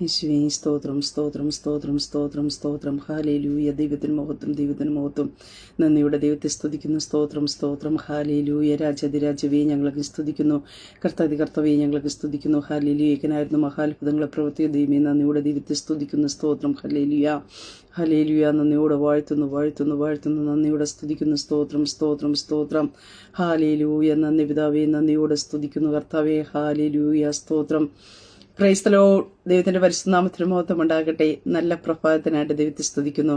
യേശുവേ സ്തോത്രം സ്തോത്രം സ്തോത്രം സ്തോത്രം സ്തോത്രം ഹാലേലൂയ. ദൈവത്തിന് മഹത്വം, ദൈവത്തിന് മഹത്വം. നന്ദിയുടെ ദൈവത്തെ സ്തുതിക്കുന്നു. സ്തോത്രം സ്തോത്രം ഹാലേലൂയ. രാജാതിരാജവേ ഞങ്ങളൊക്കെ സ്തുതിക്കുന്നു. കർത്താവേ ഞങ്ങളൊക്കെ സ്തുതിക്കുന്നു. ഹാലേലൂയ. ഏകനായിരുന്നു മഹാത്ഭുതങ്ങളെ പ്രവർത്തിയ ദൈവമേ, നന്ദിയുടെ ദൈവത്തെ സ്തുതിക്കുന്നു. സ്തോത്രം ഹല്ലേലൂയ ഹല്ലേലൂയ. നന്ദിയോടെ വാഴ്ത്തുന്നു വാഴ്ത്തുന്നു വാഴ്ത്തുന്നു. നന്ദിയോടെ സ്തുതിക്കുന്നു. സ്തോത്രം സ്തോത്രം സ്തോത്രം ഹാലേലൂയ. നന്ദി പിതാവേ, നന്ദിയോടെ സ്തുതിക്കുന്നു. കർത്താവേ ഹാലേലൂയ. സ്തോത്രം. Praise the Lord. ദൈവത്തിന്റെ പരിശുദ്ധനാമത്തിന് മഹത്വം ഉണ്ടാകട്ടെ. നല്ല പ്രഭാതത്തിനായിട്ട് ദൈവത്തെ സ്തുതിക്കുന്നു.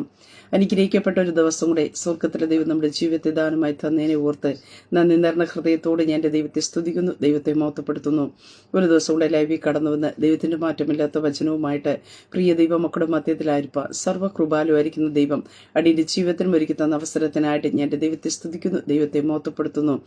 അനുഗ്രഹിക്കപ്പെട്ട ഒരു ദിവസം കൂടെ സ്വർഗത്തിലെ ദൈവം നമ്മുടെ ജീവിതത്തെ ദാനമായി തന്നതിനെ ഓർത്ത് നന്ദി നിറഞ്ഞ ഹൃദയത്തോടെ ഞാൻ എൻ്റെ ദൈവത്തെ സ്തുതിക്കുന്നു, ദൈവത്തെ മഹത്വപ്പെടുത്തുന്നു. ഒരു ദിവസം കൂടെ ലൈവിൽ കടന്നു വന്ന് ദൈവത്തിന്റെ മാറ്റമില്ലാത്ത വചനവുമായിട്ട് പ്രിയ ദൈവം മക്കളുടെ മധ്യത്തിലായിരിക്കുക സർവ്വകൃപാലുമായിരിക്കുന്ന ദൈവം അടിയുടെ ജീവിതത്തിനും ഒരുക്കി തന്ന അവസരത്തിനായിട്ട് ഞാൻ എൻ്റെ ദൈവത്തെ സ്തുതിക്കുന്നു, ദൈവത്തെ മഹത്വപ്പെടുത്തുന്നു.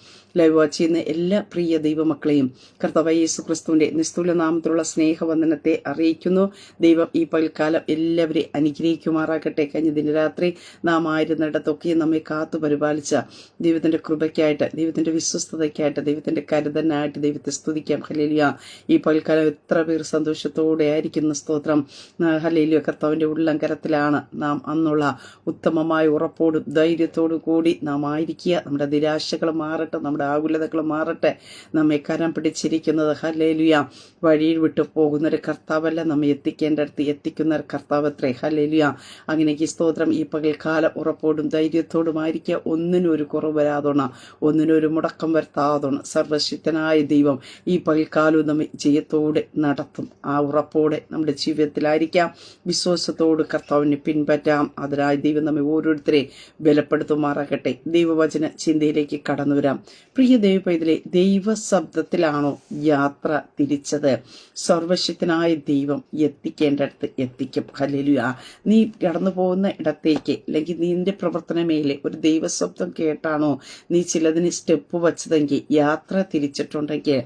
ലൈവ് വാച്ച് ചെയ്യുന്ന എല്ലാ പ്രിയ ദൈവമക്കളെയും കർത്താവായ യേശു ക്രിസ്തുവിന്റെ നിസ്തുല നാമത്തിലുള്ള സ്നേഹവന്ദനത്തെ അറിയിക്കുന്നു. ദൈവം ഈ പകൽക്കാലം എല്ലാവരെയും അനുഗ്രഹിക്കുമാറാകട്ടെ. കഴിഞ്ഞ ദിനരാത്രി നാം ആയിരുന്നിടത്തൊക്കെ നമ്മെ കാത്തു പരിപാലിച്ച ദൈവത്തിന്റെ കൃപയ്ക്കായിട്ട്, ദൈവത്തിന്റെ വിശ്വസ്തതയ്ക്കായിട്ട്, ദൈവത്തിന്റെ കരുതനായിട്ട് ദൈവത്തെ സ്തുതിക്കാം. ഹല്ലേലൂയ. ഈ പകൽക്കാലം എത്ര പേർ സന്തോഷത്തോടെ ആയിരിക്കുന്ന സ്തോത്രം. ഹല്ലേലൂയ. കർത്താവിന്റെ ഉള്ളംകരത്തിലാണ് നാം എന്നുള്ള ഉത്തമമായ ഉറപ്പോടും ധൈര്യത്തോടു കൂടി നാം ആയിരിക്കുക. നമ്മുടെ നിരാശകൾ മാറട്ടെ, നമ്മുടെ ആകുലതകൾ മാറട്ടെ. നമ്മെ കരം പിടിച്ചിരിക്കുന്നത് ഹല്ലേലൂയ വഴിയിൽ വിട്ടു പോകുന്നൊരു കർത്താവല്ല, നമ്മെ എത്തിക്കേണ്ടടുത്ത് എത്തിക്കുന്ന ഒരു കർത്താവത്രേ. ഹല്ലേലൂയ. അങ്ങനെയൊക്കെ സ്തോത്രം. ഈ പകൽക്കാലം ഉറപ്പോടും ധൈര്യത്തോടുമായിരിക്കുക. ഒന്നിനും ഒരു കുറവ് വരാതോണം, ഒന്നിനും ഒരു മുടക്കം വരുത്താതോണം. സർവശക്തനായ ദൈവം ഈ പകൽക്കാലവും നമ്മെ ജയത്തോടെ നടത്തും. ആ ഉറപ്പോടെ നമ്മുടെ ജീവിതത്തിലായിരിക്കാം. വിശ്വാസത്തോട് കർത്താവിനെ പിൻപറ്റാം. അതിനായി ദൈവം നമ്മെ ഓരോരുത്തരെ ബലപ്പെടുത്തുമാറാകട്ടെ. ദൈവവചന ചിന്തയിലേക്ക് കടന്നു വരാം. പ്രിയ ദൈവപൈതലേ, ദൈവശബ്ദത്തിലാണോ യാത്ര തിരിച്ചത്? സർവശക്തനായ ദൈവം എത്തിക്കേണ്ടടുത്ത് എത്തിക്കും. ഹല്ലേലൂയ. നീ കടന്നു പോകുന്ന ഇടത്തേക്ക് അല്ലെങ്കിൽ നിന്റെ പ്രവർത്തന മേലെ ഒരു ദൈവശബ്ദം കേട്ടാണോ നീ ചിലതിന് സ്റ്റെപ്പ് വച്ചതെങ്കിൽ, യാത്ര തിരിച്ചിട്ടുണ്ടെങ്കിൽ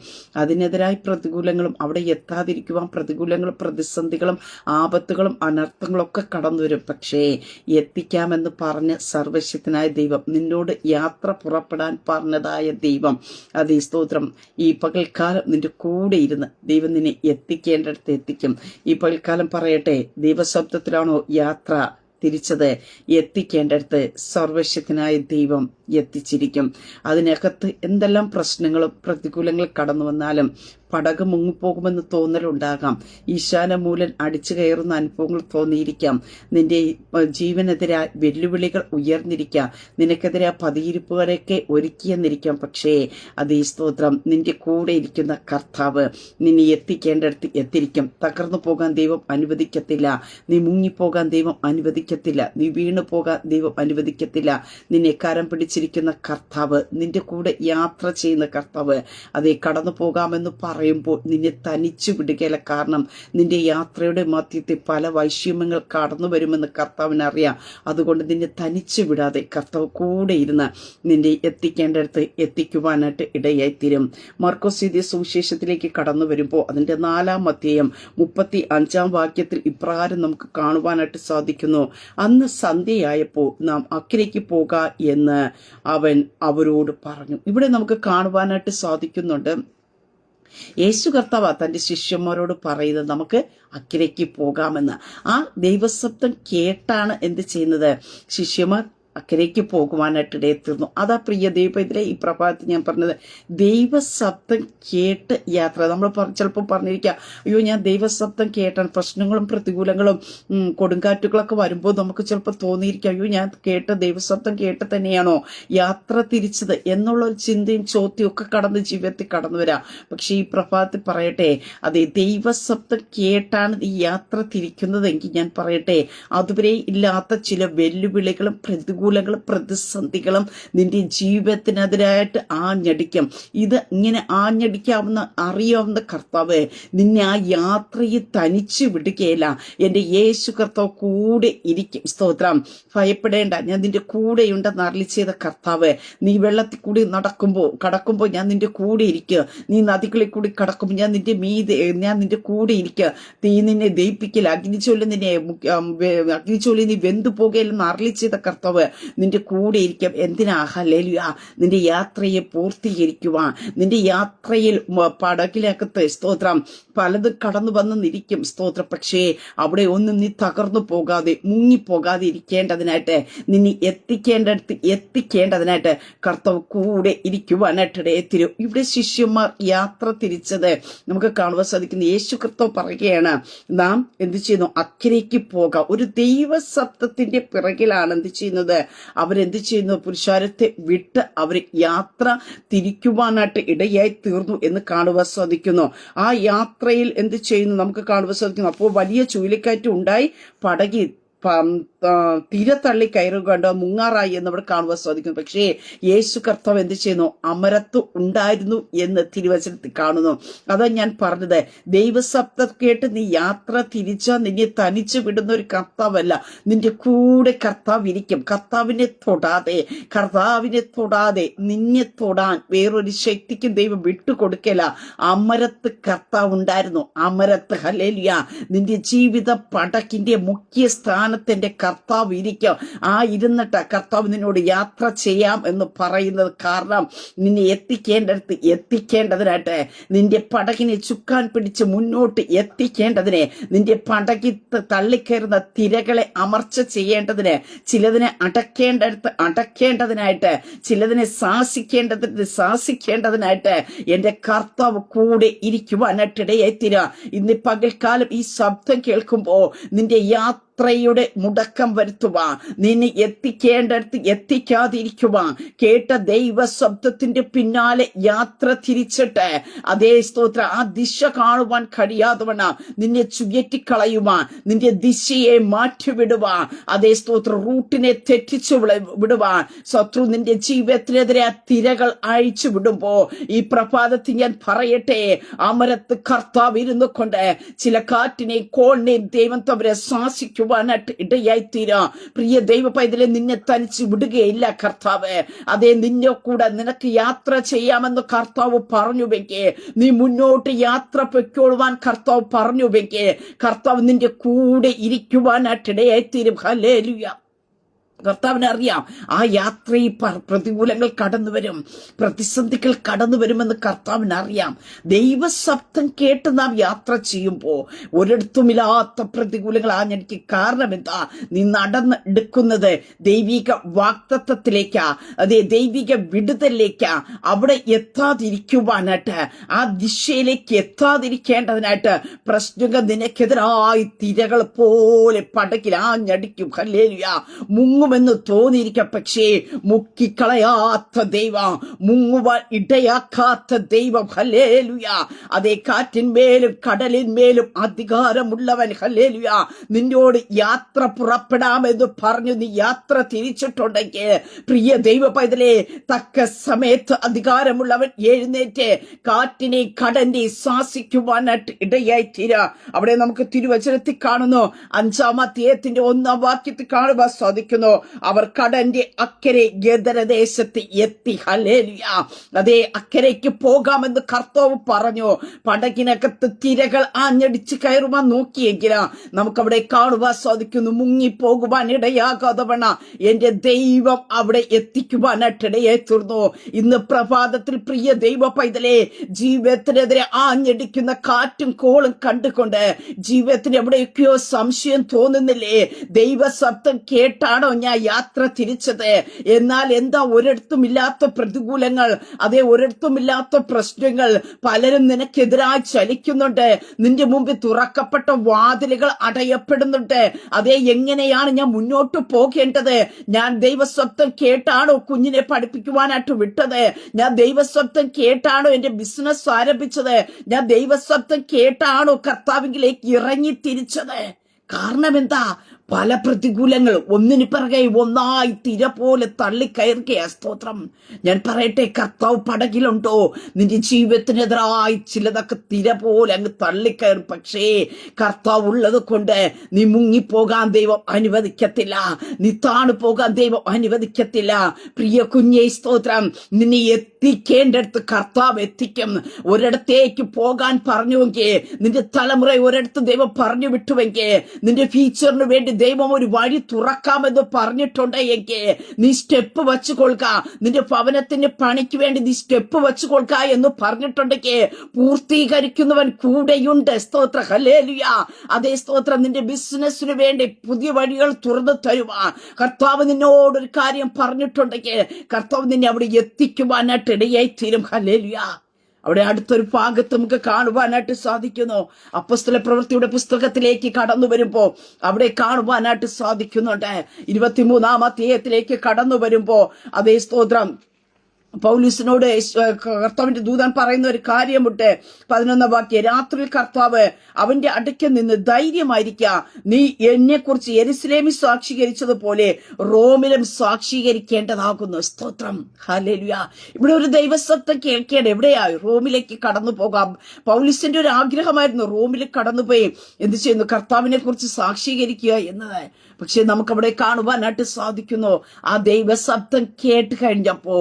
അതിനെതിരായി പ്രതികൂലങ്ങളും അവിടെ എത്താതിരിക്കുവാൻ പ്രതികൂലങ്ങളും പ്രതിസന്ധികളും ആപത്തുകളും അനർത്ഥങ്ങളും ഒക്കെ കടന്നു വരും. പക്ഷേ എത്തിക്കാമെന്ന് പറഞ്ഞ് സർവശക്തനായ ദൈവം നിന്നോട് യാത്ര പുറപ്പെടാൻ പറഞ്ഞതായ ദൈവം, അതേ സ്തോത്രം, ഈ പകൽക്കാലം നിന്റെ കൂടെ ഇരുന്ന് ദൈവം നിന്നെ എത്തിക്കേണ്ടടുത്ത് എത്തിക്കും. ഈ പകൽക്കാലം പറയട്ടെ, ദൈവശബ്ദത്തിലാണോ യാത്ര തിരിച്ചത്? എത്തിക്കേണ്ടടുത്ത് സർവശക്തനായ ദൈവം എത്തിച്ചിരിക്കും. അതിനകത്ത് എന്തെല്ലാം പ്രശ്നങ്ങളും പ്രതികൂലങ്ങൾ കടന്നു വന്നാലും പടക് മുങ്ങിപ്പോകുമെന്ന് തോന്നലുണ്ടാകാം. ഈശാനമൂലൻ അടിച്ചു കയറുന്ന അനുഭവങ്ങൾ തോന്നിയിരിക്കാം. നിന്റെ ജീവനെതിരെ വെല്ലുവിളികൾ ഉയർന്നിരിക്കാം. നിനക്കെതിരെ പതിയിരിപ്പുകളൊക്കെ ഒരുക്കിയെന്നിരിക്കാം. പക്ഷേ അതേ സ്തോത്രം, നിന്റെ കൂടെ ഇരിക്കുന്ന കർത്താവ് നിന്നെ എത്തിക്കേണ്ടടുത്ത് എത്തിരിക്കും. തകർന്നു പോകാൻ ദൈവം അനുവദിക്കത്തില്ല. നീ മുങ്ങിപ്പോകാൻ ദൈവം അനുവദിക്കത്തില്ല. നീ വീണു പോകാൻ ദൈവം അനുവദിക്കത്തില്ല. നിന്നെ കരം പിടിച്ചിരിക്കുന്ന കർത്താവ്, നിന്റെ കൂടെ യാത്ര ചെയ്യുന്ന കർത്താവ്, അതേ കടന്നു പോകാമെന്ന് പറയുമ്പോൾ നിന്നെ തനിച്ചു വിടുകയില്ല. കാരണം നിന്റെ യാത്രയുടെ മധ്യത്തിൽ പല വൈഷമ്യങ്ങൾ കടന്നു വരുമെന്ന് കർത്താവിനറിയാം. അതുകൊണ്ട് നിന്നെ തനിച്ചു വിടാതെ കർത്താവ് കൂടെ ഇരുന്ന് നിന്നെ എത്തിക്കേണ്ടടുത്ത് എത്തിക്കുവാനായിട്ട് ഇടയായിത്തീരും. മർക്കോസ് എഴുതിയ സുവിശേഷത്തിലേക്ക് കടന്നു വരുമ്പോൾ അതിന്റെ 4-ാം അധ്യായം 35-ാം വാക്യത്തിൽ ഇപ്രകാരം നമുക്ക് കാണുവാനായിട്ട് സാധിക്കുന്നു. അന്ന് സന്ധ്യയായപ്പോൾ നാം അക്കരയ്ക്ക് പോകാ എന്ന് അവൻ അവരോട് പറഞ്ഞു. ഇവിടെ നമുക്ക് കാണുവാനായിട്ട് സാധിക്കുന്നുണ്ട്, യേശു കർത്താവ് തന്റെ ശിഷ്യന്മാരോട് പറയുന്നത് നമുക്ക് അക്കരയ്ക്ക് പോകാമെന്ന്. ആ ദൈവശബ്ദം കേട്ടാണ് എന്ത് ചെയ്യുന്നത്? ശിഷ്യന്മാർ അക്കരയ്ക്ക് പോകുവാനായിട്ട് ഇടയെത്തുന്നു. അതാ പ്രിയ ദൈവത്തിലെ ഈ പ്രഭാതത്തിൽ ഞാൻ പറഞ്ഞത്, ദൈവശബ്ദം കേട്ട് യാത്ര. നമ്മൾ ചിലപ്പോൾ പറഞ്ഞിരിക്കാം, അയ്യോ ഞാൻ ദൈവശബ്ദം കേട്ടാണ്. പ്രശ്നങ്ങളും പ്രതികൂലങ്ങളും കൊടുങ്കാറ്റുകളൊക്കെ വരുമ്പോൾ നമുക്ക് ചിലപ്പോൾ തോന്നിയിരിക്കാം, അയ്യോ ഞാൻ കേട്ട ദൈവശബ്ദം കേട്ട് തന്നെയാണോ യാത്ര തിരിച്ചത് എന്നുള്ളൊരു ചിന്തയും ചോദ്യവും ഒക്കെ കടന്ന് ജീവിതത്തിൽ കടന്നു വരാം. പക്ഷെ ഈ പ്രഭാതത്തിൽ പറയട്ടെ, അതെ ദൈവശബ്ദം കേട്ടാണ് ഈ യാത്ര തിരിക്കുന്നതെങ്കിൽ ഞാൻ പറയട്ടെ, അതുവരെ ഇല്ലാത്ത ചില വെല്ലുവിളികളും പ്രതികൂലങ്ങളും പ്രതിസന്ധികളും നിന്റെ ജീവിതത്തിനെതിരായിട്ട് ആഞ്ഞടിക്കും. ഇത് ഇങ്ങനെ ആഞ്ഞടിക്കാവുന്ന അറിയാവുന്ന കർത്താവ് നിന്നെ ആ യാത്രയെ തനിച്ചു വിടുകയില്ല. എന്റെ യേശു കർത്താവ് കൂടെ ഇരിക്കും. സ്തോത്രം. ഭയപ്പെടേണ്ട, ഞാൻ നിന്റെ കൂടെയുണ്ടെന്ന് അരുളി ചെയ്ത കർത്താവ്. നീ വെള്ളത്തിൽ കൂടി കടക്കുമ്പോൾ ഞാൻ നിന്റെ കൂടെ ഇരിക്കുക. നീ നദികളിൽ കൂടി കടക്കുമ്പോൾ ഞാൻ നിന്റെ കൂടെ ഇരിക്കുക. തീ നിന്നെ ദയിപ്പിക്കില്ല, അഗ്നിച്ചൊല്ലി നീ വെന്തു പോകുകയില്ലെന്ന് അരുളി ചെയ്ത കർത്താവ് നിന്റെ കൂടെ ഇരിക്കും. എന്തിനാ? ഹല്ലേലൂയ, നിന്റെ യാത്രയെ പൂർത്തീകരിക്കുവാൻ. നിന്റെ യാത്രയിൽ പടകിലകത്ത് സ്തോത്രം പലതും കടന്നു വന്നിരിക്കും സ്തോത്രം. പക്ഷേ അവിടെ ഒന്നും നീ തകർന്നു പോകാതെ മുങ്ങിപ്പോകാതെ ഇരിക്കേണ്ടതിനായിട്ട്, നിന്നെ എത്തിക്കേണ്ടതിനായിട്ട് കർത്താവ് കൂടെ ഇരിക്കുവാനായിട്ട് ഇടയത്തിരും. ഇവിടെ ശിഷ്യന്മാർ യാത്ര തിരിച്ചത് നമുക്ക് കാണുവാൻ സാധിക്കുന്നു. യേശു കർത്താവ് പറയുകയാണ്, നാം എന്ത് ചെയ്യുന്നു? അക്കരയ്ക്ക് പോകാം. ഒരു ദൈവസത്യത്തിന്റെ പിറകിലാണ് എന്ത് ചെയ്യുന്നത്? അവരെന്ത് ചെയ്യുന്നു? പുരുഷാരത്തെ വിട്ട് അവർ യാത്ര തിരിക്കുവാനായിട്ട് ഇടയായി തീർന്നു എന്ന് കാണുവാൻ സാധിക്കുന്നു. ആ യാത്രയിൽ എന്ത് ചെയ്യുന്നു? നമുക്ക് കാണുവാൻ സാധിക്കുന്നു. അപ്പോൾ വലിയ ചുഴലിക്കാറ്റ് ഉണ്ടായി, പടകി തീരെ തള്ളി കയറുകൊണ്ട് മുങ്ങാറായി എന്ന് അവിടെ കാണുവാൻ സാധിക്കുന്നു. പക്ഷേ യേശു കർത്താവ് എന്ത് ചെയ്യുന്നു? അമരത്ത് ഉണ്ടായിരുന്നു എന്ന് തിരുവചനത്തിൽ കാണുന്നു. അതാ ഞാൻ പറഞ്ഞത്, ദൈവശബ്ദം കേട്ട് നീ യാത്ര തിരിച്ചാൽ നിന്നെ തനിച്ചു വിടുന്ന ഒരു കർത്താവല്ല, നിന്റെ കൂടെ കർത്താവ് ഇരിക്കും. കർത്താവിനെ തൊടാതെ നിന്നെ തൊടാൻ വേറൊരു ശക്തിക്കും ദൈവം വിട്ടുകൊടുക്കല. അമരത്ത് കർത്താവ് ഉണ്ടായിരുന്നു. അമരത്ത്, ഹല്ലേലൂയ, നിന്റെ ജീവിത പടക്കിന്റെ മുഖ്യ സ്ഥാനത്തിന്റെ കർത്താവ് ഇരിക്കും. ആ ഇരുന്നിട്ട് കർത്താവ് നിന്നോട് യാത്ര ചെയ്യാം എന്ന് പറയുന്നത് കാരണം നിന്നെ എത്തിക്കേണ്ടതിനായിട്ട്, നിന്റെ പടകിനെ ചുക്കാൻ പിടിച്ച് മുന്നോട്ട് എത്തിക്കേണ്ടതിനെ, നിന്റെ പടകിൽ തള്ളിക്കയറുന്ന തിരകളെ അമർച്ച ചെയ്യേണ്ടതിന്, ചിലതിനെ അടക്കേണ്ടതിനായിട്ട്, ചിലതിനെ ശാസിക്കേണ്ടതിനായിട്ട് എന്റെ കർത്താവ് കൂടെ ഇരിക്കുവാനായിട്ട് ഇടയായിത്തീരാ. ഇന്ന് പകൽക്കാലം ഈ ശബ്ദം കേൾക്കുമ്പോ നിന്റെ യാത്രയുടെ മുടക്കം വരുത്തുവാൻ, നിന്നെ എത്തിക്കേണ്ടടുത്ത് എത്തിക്കാതിരിക്കുവാൻ, കേട്ട ദൈവ ശബ്ദത്തിന്റെ പിന്നാലെ യാത്ര തിരിച്ചിട്ട് അതേ സ്തോത്ര ആ ദിശ കാണുവാൻ കഴിയാത്തവണ്ണം നിന്നെ ചുയറ്റിക്കളയുവാൻ, നിന്റെ ദിശയെ മാറ്റിവിടുവാൻ, അതേ സ്തോത്ര റൂട്ടിനെ തെറ്റിച്ചു വിടുവാൻ ശത്രു നിന്റെ ജീവിതത്തിനെതിരെ ആ തിരകൾ അഴിച്ചു വിടുമ്പോ ഈ പ്രഭാതത്തിൽ ഞാൻ പറയട്ടെ, അമരത്ത് കർത്താവ് ഇരുന്നു കൊണ്ട് ചില കാറ്റിനെയും കോളിനെയും ദൈവം തവരെ ശ്വാസിക്കുവാനായിട്ട് ഇടയായിത്തീരാ. പ്രിയ ദൈവ പൈതലെ, നിന്നെ തനിച്ച് വിടുകയില്ല കർത്താവ്. അതേ, നിന്നെ കൂടെ നിനക്ക് യാത്ര ചെയ്യാമെന്ന് കർത്താവ് പറഞ്ഞുവെങ്കിൽ, നീ മുന്നോട്ട് യാത്ര പൊയ്ക്കൊള്ളുവാൻ കർത്താവ് പറഞ്ഞുവെങ്കിൽ, കർത്താവ് നിന്റെ കൂടെ ഇരിക്കുവാനായിട്ട് ഇടയായിത്തീരും. ഹല്ലേലൂയ. കർത്താവിനെ അറിയാം. ആ യാത്രയിൽ പ്രതികൂലങ്ങൾ കടന്നു വരും, പ്രതിസന്ധികൾ കടന്നു വരുമെന്ന് കർത്താവിന് അറിയാം. ദൈവശബ്ദം കേട്ട് നാം യാത്ര ചെയ്യുമ്പോൾ ഒരിടത്തുമില്ലാത്ത പ്രതികൂലങ്ങൾ ആഞ്ഞടിക്ക്. കാരണം എന്താ? നീ നടന്നെടുക്കുന്നത് ദൈവിക വാഗ്ദത്തത്തിലേക്കാ, അതേ ദൈവിക വിടുതലിലേക്കാ. അവിടെ എത്താതിരിക്കുവാനായിട്ട്, ആ ദിശയിലേക്ക് എത്താതിരിക്കേണ്ടതിനായിട്ട് പ്രശ്നങ്ങൾ നിനക്കെതിരായി തിരകൾ പോലെ പടകിൽ ആഞ്ഞടിക്കും. ഹല്ലേലൂയ. മുങ്ങുമെന്ന് തോന്നിയിരിക്കാം, പക്ഷേ മുക്കിക്കളയാത്ത ദൈവം, മുങ്ങുവാൻ ഇടയാക്കാത്ത ദൈവം. ഹല്ലേലൂയ. അതേ, കാറ്റിന്മേലും കടലിന്മേലും അധികാരമുള്ളവൻ. ഹല്ലേലൂയ. നിന്നോട് യാത്ര പുറപ്പെടാമെന്ന് പറഞ്ഞു നീ യാത്ര തിരിച്ചിട്ടുണ്ടെങ്കിൽ, പ്രിയ ദൈവ പൈതലേ, തക്ക സമയത്ത് അധികാരമുള്ളവൻ എഴുന്നേറ്റ് കാറ്റിനെ കടലിനെ ശാസിക്കുവാനായിട്ട് ഇടയായിത്തീരാ. അവിടെ നമുക്ക് തിരുവചനത്തിൽ കാണുന്നു, 5-ാം അധ്യായത്തിന്റെ 1-ാം വാക്യത്തിൽ കാണുവാൻ സാധിക്കുന്നു, അവർ കടലിന്റെ അക്കരെ ഗദരദേശത്ത് എത്തി. ഹല്ലേലൂയ. അതേ, അക്കരയ്ക്ക് പോകാമെന്ന് കർത്താവ് പറഞ്ഞു. പടകിനകത്ത് തിരകൾ ആഞ്ഞടിച്ച് കയറുവാൻ നോക്കിയെങ്കിലാ നമുക്കവിടെ കാണുവാൻ സാധിക്കുന്നു, മുങ്ങിപ്പോകുവാൻ ഇടയാകാതവണ്ണ എന്റെ ദൈവം അവിടെ എത്തിക്കുവാനായിട്ട് ഇടയായി തീർന്നു. ഇന്ന് പ്രഭാതത്തിൽ പ്രിയ ദൈവ പൈതലേ, ജീവിതത്തിനെതിരെ ആഞ്ഞടിക്കുന്ന കാറ്റും കോളും കണ്ടുകൊണ്ട് ജീവിതത്തിന് എവിടെയൊക്കെയോ സംശയം തോന്നുന്നില്ലേ? ദൈവശബ്ദം കേട്ടാണോ ഞാൻ യാത്ര തിരിച്ചത്? എന്നാൽ എന്താ ഒരിടത്തുമില്ലാത്ത പ്രതികൂലങ്ങൾ, അതേ ഒരിടത്തുമില്ലാത്ത പ്രശ്നങ്ങൾ, പലരും നിനക്കെതിരായി ചലിക്കുന്നുണ്ട്. നിന്റെ മുമ്പിൽ തുറക്കപ്പെട്ട വാതിലുകൾ അടയപ്പെടുന്നുണ്ട്. അതേ, എങ്ങനെയാണ് ഞാൻ മുന്നോട്ട് പോകേണ്ടത്? ഞാൻ ദൈവശബ്ദം കേട്ടാണോ കുഞ്ഞിനെ പഠിപ്പിക്കുവാനായിട്ട് വിട്ടത്? ഞാൻ ദൈവശബ്ദം കേട്ടാണോ എന്റെ ബിസിനസ് ആരംഭിച്ചത്? ഞാൻ ദൈവശബ്ദം കേട്ടാണോ കർത്താവിലേക്ക് ഇറങ്ങി തിരിച്ചത്? കാരണം എന്താ? പല പ്രതികൂലങ്ങൾ ഒന്നിന് പിറകെ ഒന്നായി തിര പോലെ തള്ളിക്കയറുകയാ. സ്തോത്രം. ഞാൻ പറയട്ടെ, കർത്താവ് പടകിലുണ്ടോ? നിന്റെ ജീവിതത്തിനെതിരായി ചിലതൊക്കെ തിര പോലെ അങ്ങ് തള്ളിക്കയറും. പക്ഷേ കർത്താവ് ഉള്ളത് കൊണ്ട് നീ മുങ്ങിപ്പോകാൻ ദൈവം അനുവദിക്കത്തില്ല, നീ താണു പോകാൻ ദൈവം അനുവദിക്കത്തില്ല. പ്രിയ കുഞ്ഞേ, സ്തോത്രം. നിന്നെ എത്തിക്കേണ്ടടുത്ത് കർത്താവ് എത്തിക്കും. ഒരിടത്തേക്ക് പോകാൻ പറഞ്ഞുവെങ്കിൽ, നിന്റെ തലമുറ ഒരിടത്ത് ദൈവം പറഞ്ഞു വിട്ടുവെങ്കിൽ, നിന്റെ ഫ്യൂച്ചറിന് വേണ്ടി ദൈവം ഒരു വഴി തുറക്കാമെന്ന് പറഞ്ഞിട്ടുണ്ട് എങ്കിൽ നീ സ്റ്റെപ്പ് വെച്ചു കൊള്ളുക. നിന്റെ ഭവനത്തിന്റെ പണിക്ക് വേണ്ടി നീ സ്റ്റെപ്പ് വെച്ചു കൊള്ളുക എന്ന് പറഞ്ഞിട്ടുണ്ടെങ്കിൽ പൂർത്തീകരിക്കുന്നവൻ കൂടെയുണ്ട്. സ്തോത്ര ഹല്ലേലൂയ. അതേ സ്തോത്രം. നിന്റെ ബിസിനസ്സിന് വേണ്ടി പുതിയ വഴികൾ തുറന്നു തരുവാൻ കർത്താവ് നിന്നോടൊരു കാര്യം പറഞ്ഞിട്ടുണ്ടെങ്കിൽ കർത്താവ് നിന്നെ അവിടെ എത്തിക്കുവാനായിട്ട് ഇടയായി തീരും. ഹല്ലേലൂയ. അവിടെ അടുത്തൊരു ഭാഗത്ത് നമുക്ക് കാണുവാനായിട്ട് സാധിക്കുന്നു. അപ്പോസ്തല പ്രവൃത്തിയുടെ പുസ്തകത്തിലേക്ക് കടന്നു വരുമ്പോ അവിടെ കാണുവാനായിട്ട് സാധിക്കുന്നുണ്ട്. 23-ാം അധ്യായത്തിലേക്ക് കടന്നു വരുമ്പോ അതേ സ്തോത്രം പൗലൂസിനോട് കർത്താവിന്റെ ദൂതൻ പറയുന്ന ഒരു കാര്യമുണ്ട്. 11-ാം വാക്യം, രാത്രിയിൽ കർത്താവ് അവന്റെ അടുക്കൽ നിന്ന് ധൈര്യമായിരിക്കുക, നീ എന്നെ കുറിച്ച് യെരുശലേമിൽ സാക്ഷീകരിച്ചതുപോലെ റോമിലും സാക്ഷീകരിക്കേണ്ടതാകുന്നു. സ്തോത്രം ഹല്ലേലൂയ. ഇവിടെ ഒരു ദൈവസത്യം കേൾക്കേണ്ട. എവിടെയാ? റോമിലേക്ക് കടന്നു പോകാം. പൗലൂസിന്റെ ഒരു ആഗ്രഹമായിരുന്നു റോമിൽ കടന്നുപോയി എന്ത് ചെയ്യുന്നു, കർത്താവിനെ കുറിച്ച് സാക്ഷീകരിക്കുക എന്നത്. പക്ഷെ നമുക്കവിടെ കാണുവാനായിട്ട് സാധിക്കുന്നു. ആ ദൈവശബ്ദം കേട്ട് കഴിഞ്ഞപ്പോ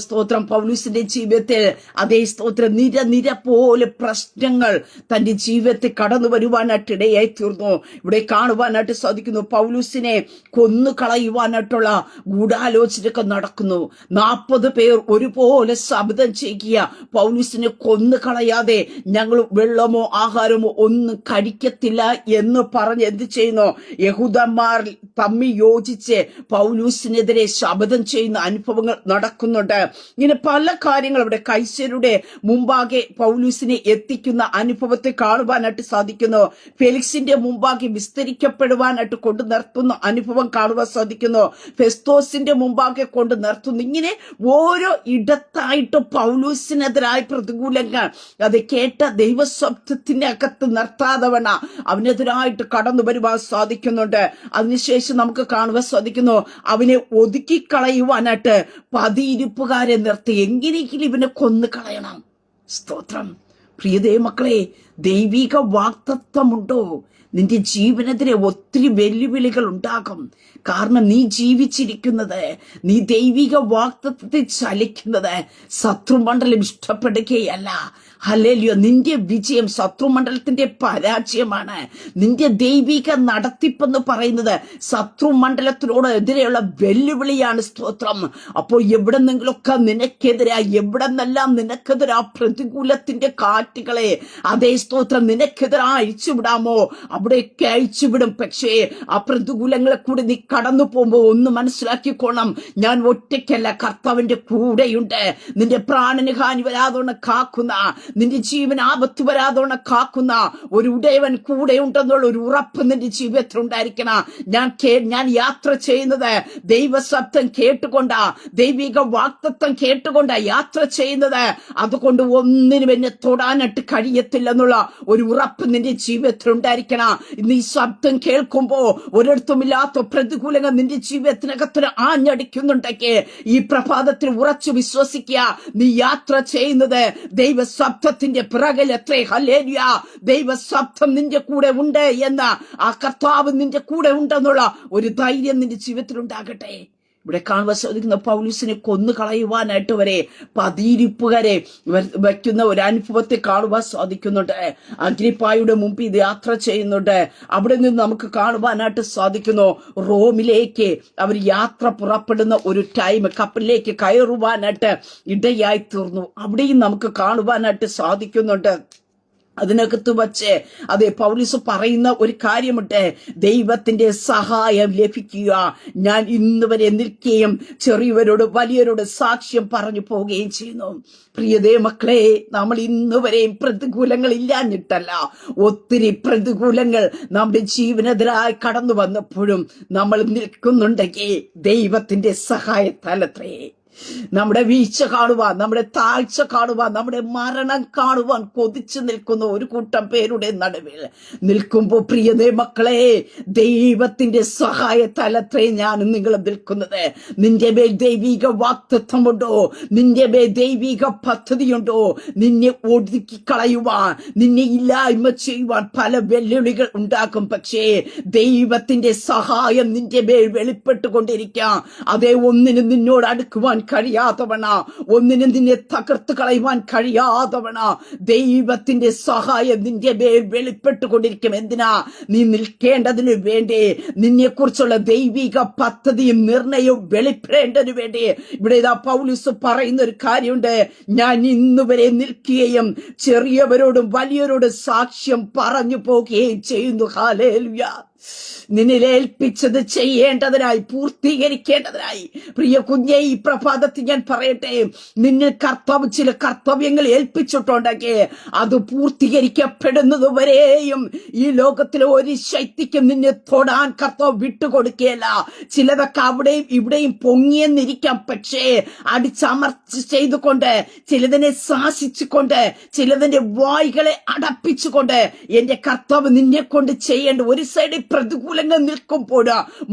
സ്തോത്രം പൗലൂസിന്റെ ജീവിതത്തിൽ അതേ സ്തോത്രം നിര പോലെ പ്രശ്നങ്ങൾ തന്റെ ജീവിതത്തിൽ കടന്നു വരുവാനായിട്ട് ഇടയായി തീർന്നു. ഇവിടെ കാണുവാനായിട്ട് സാധിക്കുന്നു. പൗലൂസിനെ കൊന്നു കളയുവാനായിട്ടുള്ള ഗൂഢാലോചനയൊക്കെ നടക്കുന്നു. 40 പേർ ഒരുപോലെ ശബ്ദം ചെയ്യുക, പൗലൂസിനെ കൊന്നു കളയാതെ ഞങ്ങൾ വെള്ളമോ ആഹാരമോ ഒന്നും കഴിക്കത്തില്ല എന്ന് പറഞ്ഞ് എന്ത് ചെയ്യുന്നു, യഹൂദന്മാർ തമ്മി യോജിച്ച് പൗലൂസിനെതിരെ ശപഥം ചെയ്യുന്ന അനുഭവങ്ങൾ നടക്കുന്നുണ്ട്. ഇങ്ങനെ പല കാര്യങ്ങൾ ഇവിടെ കൈസരുടെ മുമ്പാകെ പൗലൂസിനെ എത്തിക്കുന്ന അനുഭവത്തെ കാണുവാനായിട്ട് സാധിക്കുന്നു. ഫെലിക്സിന്റെ മുമ്പാകെ വിസ്തരിക്കപ്പെടുവാനായിട്ട് കൊണ്ടു നിർത്തുന്ന അനുഭവം കാണുവാൻ സാധിക്കുന്നു. ഫെസ്തോസിന്റെ മുമ്പാകെ കൊണ്ട് നിർത്തുന്നു. ഇങ്ങനെ ഓരോ ഇടത്തായിട്ട് പൗലൂസിനെതിരായ പ്രതികൂലങ്ങൾ അത് കേട്ട ദൈവശബ്ദത്തിന്റെ അകത്ത് നിർത്താതവണ അവനെതിരായിട്ട് കടന്നു വരുവാൻ സാധിക്കുന്നുണ്ട്. അതിനുശേഷം നമുക്ക് കാണുവാൻ സാധിക്കുന്നു, അവനെ ഒതുക്കിക്കളയുവാനായിട്ട് പതിയിരിപ്പുകാരെ നിർത്തി എങ്ങനെയെങ്കിലും ഇവനെ കൊന്നു കളയണം. സ്തോത്രം. പ്രിയതേ മക്കളെ, ദൈവിക വാഗ്ദത്തമുണ്ടോ? നിന്റെ ജീവനെതിരെ ഒത്തിരി വെല്ലുവിളികൾ ഉണ്ടാകും. കാരണം നീ ജീവിച്ചിരിക്കുന്നത്, നീ ദൈവിക വാഗ്ദത്തത്തിൽ ചലിക്കുന്നത് ശത്രുമണ്ഡലം ഇഷ്ടപ്പെടുകയല്ല. ഹല്ലേലൂയ. നിന്റെ വിജയം ശത്രുമണ്ഡലത്തിന്റെ പരാജയമാണ്. നിന്റെ ദൈവിക നടത്തിപ്പെന്ന് പറയുന്നത് ശത്രുമണ്ഡലത്തിനോട് എതിരെയുള്ള വെല്ലുവിളിയാണ്. സ്തോത്രം. അപ്പോൾ എവിടെന്നെങ്കിലൊക്കെ നിനക്കെതിരെ, എവിടെന്നെല്ലാം നിനക്കെതിരെ പ്രതികൂലത്തിന്റെ കാറ്റുകളെ അതേ സ്തോത്രം നിനക്കെതിരെ അഴിച്ചുവിടാമോ അവിടെയൊക്കെ അഴിച്ചുവിടും. പക്ഷേ ആ പ്രതികൂലങ്ങളെ കൂടി നീ കടന്നു പോകുമ്പോ ഒന്ന് മനസ്സിലാക്കിക്കോണം, ഞാൻ ഒറ്റയ്ക്കല്ല, കർത്താവിന്റെ കൂടെയുണ്ട്. നിന്റെ പ്രാണന് ഹാനി വരാതോണം കാക്കുന്ന, നിന്റെ ജീവൻ ആപത്ത് വരാതോണം കാക്കുന്ന ഒരു ഉടയവൻ കൂടെ ഉണ്ടെന്നുള്ള ഒരു ഉറപ്പ് നിന്റെ ജീവിതത്തിൽ ഉണ്ടായിരിക്കണം. ഞാൻ യാത്ര ചെയ്യുന്നത് ദൈവശബ്ദം കേട്ടുകൊണ്ടാ, ദൈവിക വാഗ്ദത്തം കേട്ടുകൊണ്ടാ യാത്ര ചെയ്യുന്നത്. അതുകൊണ്ട് ഒന്നിനും എന്നെ തൊടാനായിട്ട് കഴിയത്തില്ലെന്നുള്ള ഒരു ഉറപ്പ് നിന്റെ ജീവിതത്തിൽ ഉണ്ടായിരിക്കണം. നീ ശബ്ദം കേൾക്കുമ്പോ ഒരിടത്തുമില്ലാത്ത പ്രതികൂലങ്ങൾ നിന്റെ ജീവിതത്തിനകത്തിന് ആഞ്ഞടിക്കുന്നുണ്ടെങ്കിൽ ഈ പ്രഭാതത്തിൽ ഉറച്ചു വിശ്വസിക്കുക, നീ യാത്ര ചെയ്യുന്നത് ദൈവശബ്ദത്തിന്റെ പിറകിലെത്രേ. ഹല്ലേലൂയ. ദൈവശബ്ദം നിന്റെ കൂടെ ഉണ്ട് എന്ന ആ കർത്താവ് നിന്റെ കൂടെ ഉണ്ടെന്നുള്ള ഒരു ധൈര്യം നിന്റെ ജീവിതത്തിൽ ഉണ്ടാകട്ടെ. ഇവിടെ കാണുവാൻ സാധിക്കുന്ന പൗലൂസിനെ കൊന്നു കളയുവാനായിട്ട് വരെ പതിയിരിപ്പുകാരെ വയ്ക്കുന്ന ഒരു അനുഭവത്തെ കാണുവാൻ സാധിക്കുന്നുണ്ട്. അഗ്രിപ്പായുടെ മുമ്പിൽ ഇത് യാത്ര ചെയ്യുന്നുണ്ട്. അവിടെ നിന്ന് നമുക്ക് കാണുവാനായിട്ട് സാധിക്കുന്നു, റോമിലേക്ക് അവർ യാത്ര പുറപ്പെടുന്ന ഒരു ടൈം, കപ്പലിലേക്ക് കയറുവാനായിട്ട് ഇടയായി തീർന്നു. അവിടെയും നമുക്ക് കാണുവാനായിട്ട് സാധിക്കുന്നുണ്ട്. അതിനകത്ത് വച്ച് അതെ പൗലൂസ് പറയുന്ന ഒരു കാര്യമുണ്ട്, ദൈവത്തിന്റെ സഹായം ലഭിക്കുക. ഞാൻ ഇന്ന് വരെ നിൽക്കുകയും ചെറിയവരോട് വലിയവരോട് സാക്ഷ്യം പറഞ്ഞു പോവുകയും ചെയ്യുന്നു. പ്രിയതേ മക്കളെ, നമ്മൾ ഇന്ന് വരെയും പ്രതികൂലങ്ങൾ ഇല്ലാഞ്ഞിട്ടല്ല, ഒത്തിരി പ്രതികൂലങ്ങൾ നമ്മുടെ ജീവനെതിരായി കടന്നു വന്നപ്പോഴും നമ്മൾ നിൽക്കുന്നുണ്ടെങ്കിൽ ദൈവത്തിന്റെ സഹായത്താലത്രേ. നമ്മുടെ വീഴ്ച കാണുവാൻ, നമ്മുടെ താഴ്ച കാണുവാൻ, നമ്മുടെ മരണം കാണുവാൻ കൊതിച്ചു നിൽക്കുന്ന ഒരു കൂട്ടം പേരുടെ നടുവിൽ നിൽക്കുമ്പോൾ പ്രിയതേ മക്കളെ, ദൈവത്തിന്റെ സഹായത്താലത്രേ ഞാനും നിങ്ങളും നിൽക്കുന്നത്. നിന്റെ മേൽ ദൈവിക വാഗ്ദത്തമുണ്ടോ? നിന്റെ മേൽ ദൈവിക പദ്ധതിയുണ്ടോ? നിന്നെ ഒതുക്കി കളയുവാൻ, നിന്നെ ഇല്ലായ്മ ചെയ്യുവാൻ പല വെല്ലുവിളികൾ ഉണ്ടാക്കും. പക്ഷേ ദൈവത്തിന്റെ സഹായം നിന്റെ മേൽ വെളിപ്പെട്ടുകൊണ്ടിരിക്കാം. അതേ ഒന്നിനും നിന്നോട് അടുക്കുവാൻ കഴിയാത്തവണ, ഒന്നിനും നിന്നെ തകർത്ത് കളയുവാൻ കഴിയാത്തവണ ദൈവത്തിന്റെ സഹായം നിന്റെ മേൽ വെളിപ്പെട്ടുകൊണ്ടിരിക്കും. എന്തിനാ? നീ നിൽക്കേണ്ടതിനു വേണ്ടി, നിന്നെ കുറിച്ചുള്ള ദൈവിക പദ്ധതിയും നിർണയവും വെളിപ്പെടേണ്ടതിനു വേണ്ടി. ഇവിടെ ഇതാ പൗലോസ് പറയുന്ന ഒരു കാര്യമുണ്ട്. ഞാൻ ഇന്നുവരെ നിൽക്കുകയും ചെറിയവരോടും വലിയവരോടും സാക്ഷ്യം പറഞ്ഞു പോകുകയും ചെയ്യുന്നു. ഹല്ലേലൂയ. നിന്നിൽ ഏൽപ്പിച്ചത് ചെയ്യേണ്ടതിനായി, പൂർത്തീകരിക്കേണ്ടതിനായി. പ്രിയ കുഞ്ഞെ, ഈ പ്രഭാതത്തിൽ ഞാൻ പറയട്ടെ, നിന്നിൽ കർത്താവ് ചില കർത്തവ്യങ്ങൾ ഏൽപ്പിച്ചിട്ടുണ്ടെങ്കിൽ അത് പൂർത്തീകരിക്കപ്പെടുന്നതുവരെയും ഈ ലോകത്തിലെ ഒരു ശക്തിക്കും നിന്നെ തൊടാൻ കർത്താവ് വിട്ടുകൊടുക്കുകയല്ല. ചിലതൊക്കെ അവിടെയും ഇവിടെയും പൊങ്ങിയെന്നിരിക്കാം, പക്ഷേ അടിച്ചമർച്ച ചെയ്തുകൊണ്ട്, ചിലതിനെ ശാസിച്ചുകൊണ്ട്, ചിലതിന്റെ വായ്കളെ അടപ്പിച്ചുകൊണ്ട് എന്റെ കർത്താവ് നിന്നെ കൊണ്ട് ചെയ്യേണ്ട ഒരു സൈഡിൽ പ്രതികൂലങ്ങൾ നിൽക്കുമ്പോൾ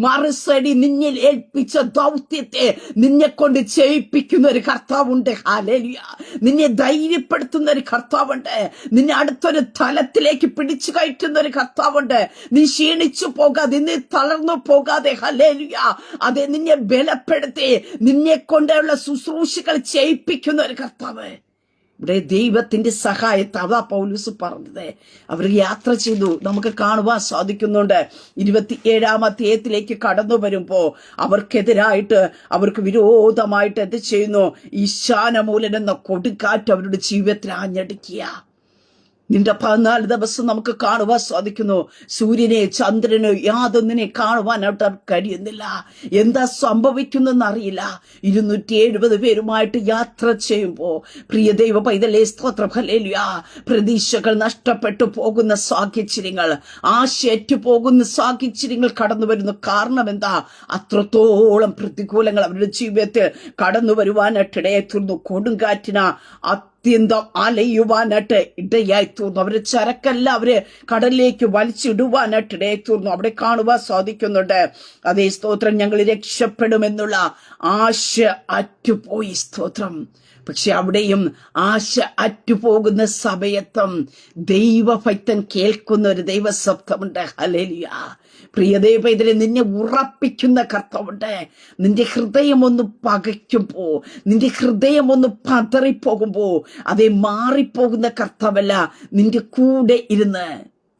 മറു സൈഡിൽ നിന്നിൽ ഏൽപ്പിച്ച ദൗത്യത്തെ നിന്നെ കൊണ്ട് ചെയ്യിപ്പിക്കുന്ന ഒരു കർത്താവുണ്ട്. ഹല്ലേലൂയ. നിന്നെ ധൈര്യപ്പെടുത്തുന്ന ഒരു കർത്താവുണ്ട്. നിന്നെ അടുത്തൊരു തലത്തിലേക്ക് പിടിച്ചു കയറ്റുന്ന ഒരു കർത്താവുണ്ട്. നീ ക്ഷീണിച്ചു പോകാതെ, നീ തളർന്നു പോകാതെ, ഹല്ലേലൂയ, അതെ, നിന്നെ ബലപ്പെടുത്തി നിന്നെ കൊണ്ടുള്ള ശുശ്രൂഷകൾ ചെയ്യിപ്പിക്കുന്ന ഒരു കർത്താവ്. ഇവിടെ ദൈവത്തിന്റെ സഹായത്തെ അതാ പൗലോസ് പറഞ്ഞത്. അവർ യാത്ര ചെയ്തു, നമുക്ക് കാണുവാൻ സാധിക്കുന്നുണ്ട്. 27-ാം അധ്യായത്തിലേക്ക് കടന്നു വരുമ്പോ അവർക്കെതിരായിട്ട്, അവർക്ക് വിരോധമായിട്ട് എന്ത് ചെയ്യുന്നു? ഈശാനമൂലൻ എന്ന കൊടുങ്കാറ്റ് അവരുടെ ജീവിതത്തിൽ ആഞ്ഞടിക്കുക. നിന്റെ 14 ദിവസം നമുക്ക് കാണുവാൻ സാധിക്കുന്നു. സൂര്യനെ ചന്ദ്രനെ യാതൊന്നിനെ കാണുവാനായിട്ട് കഴിയുന്നില്ല. എന്താ സംഭവിക്കുന്നെന്ന് അറിയില്ല. 270 പേരുമായിട്ട് യാത്ര ചെയ്യുമ്പോ പ്രിയ ദൈവ പൈതലേ, സ്തോത്രം, ഹല്ലേലൂയ, പ്രതീക്ഷകൾ നഷ്ടപ്പെട്ടു പോകുന്ന സാഹചര്യങ്ങൾ, ആശയറ്റു പോകുന്ന സാഹചര്യങ്ങൾ കടന്നു വരുന്നു. കാരണം എന്താ? അത്രത്തോളം പ്രതികൂലങ്ങൾ അവരുടെ ജീവിതത്തിൽ കടന്നു വരുവാനായിട്ടിടയെ തീർന്നു. കൊടുങ്കാറ്റിന അത്യന്തം അലയുവാനായിട്ട് ഇടയായി തീർന്നു. അവര് ചരക്കല്ല അവര് കടലിലേക്ക് വലിച്ചിടുവാനായിട്ട് ഇടയായി തീർന്നു. അവിടെ കാണുവാൻ സാധിക്കുന്നുണ്ട്. അതേ, സ്തോത്രം, ഞങ്ങൾ രക്ഷപ്പെടുമെന്നുള്ള ആശ അറ്റുപോയി. സ്തോത്രം. പക്ഷെ അവിടെയും ആശ അറ്റുപോകുന്ന സമയത്തും ദൈവഭക്തൻ കേൾക്കുന്ന ഒരു ദൈവശബ്ദമുണ്ട്. ഹല്ലേലൂയ. പ്രിയദൈവ ഇതിനെ നിന്നെ ഉറപ്പിക്കുന്ന കർത്താവുണ്ട്. നിന്റെ ഹൃദയം ഒന്ന് പകയ്ക്കുമ്പോ, നിന്റെ ഹൃദയം ഒന്ന് പതറിപ്പോകുമ്പോ, അതേ, മാറിപ്പോകുന്ന കർത്താവല്ല, നിന്റെ കൂടെ ഇരുന്ന്,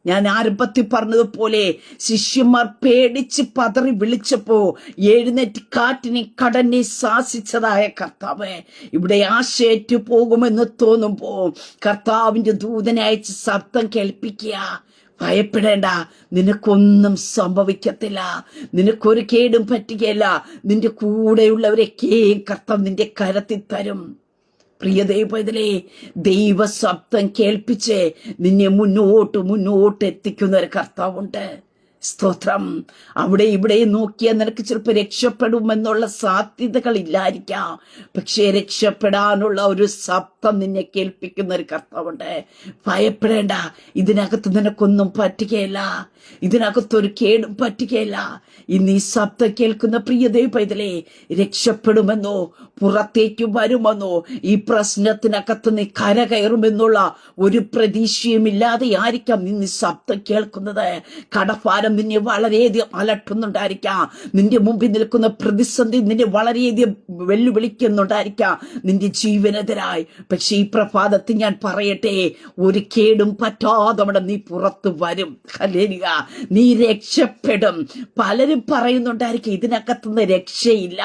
ഞാൻ ആരംഭത്തിൽ പറഞ്ഞതുപോലെ ശിഷ്യന്മാർ പേടിച്ച് പതറി വിളിച്ചപ്പോ എഴുന്നേറ്റ് കാറ്റിനെ കടലിനെ ശാസിച്ചതായ കർത്താവ് ഇവിടെ ആശയേറ്റു പോകുമെന്ന് തോന്നുമ്പോ കർത്താവിന്റെ ദൂതനെ അയച്ച് ശബ്ദം കേൾപ്പിക്കുക. ഭയപ്പെടേണ്ട, നിനക്കൊന്നും സംഭവിക്കത്തില്ല, നിനക്കൊരു കേടും പറ്റുകയില്ല, നിന്റെ കൂടെയുള്ളവരൊക്കെയും കർത്താവ് നിന്റെ കരത്തിൽ തരും. പ്രിയ ദൈവത്തിലെ ദൈവ ശബ്ദം കേൾപ്പിച്ച് നിന്നെ മുന്നോട്ട് എത്തിക്കുന്ന ഒരു കർത്താവുണ്ട്. സ്തോത്രം. അവിടെ ഇവിടെ നോക്കിയാൽ നിനക്ക് ചിലപ്പോൾ രക്ഷപ്പെടുമെന്നുള്ള സാധ്യതകൾ ഇല്ലായിരിക്കാം, പക്ഷേ രക്ഷപ്പെടാനുള്ള ഒരു ശബ്ദം നിന്നെ കേൾപ്പിക്കുന്ന ഒരു കർത്താവുണ്ട്. ഭയപ്പെടേണ്ട, ഇതിനകത്ത് നിനക്കൊന്നും പറ്റുകയില്ല, ഇതിനകത്തൊരു കേടും പറ്റുകയില്ല. ഇന്ന് ഈ ശബ്ദം കേൾക്കുന്ന പ്രിയ ദൈവത്തിലെ രക്ഷപ്പെടുമെന്നോ പുറത്തേക്ക് വരുമെന്നോ ഈ പ്രശ്നത്തിനകത്ത് നീ കരകയറുമെന്നുള്ള ഒരു പ്രതീക്ഷയും ഇല്ലാതെ ആയിരിക്കാം നീ ശബ്ദം കേൾക്കുന്നത്. കടഭാരം നിന്നെ വളരെയധികം അലട്ടുന്നുണ്ടായിരിക്കാം, നിന്റെ മുമ്പിൽ നിൽക്കുന്ന പ്രതിസന്ധി നിന്നെ വളരെയധികം വെല്ലുവിളിക്കുന്നുണ്ടായിരിക്കാം നിന്റെ ജീവനെതിരായി. പക്ഷെ ഈ പ്രഭാതത്തിൽ ഞാൻ പറയട്ടെ, ഒരു കേടും പറ്റാതെ നീ പുറത്തു വരും. ഹല്ലേലൂയ. നീ രക്ഷപ്പെടും. പലരും പറയുന്നുണ്ടായിരിക്കും, ഇതിനകത്തുനിന്ന് രക്ഷയില്ല,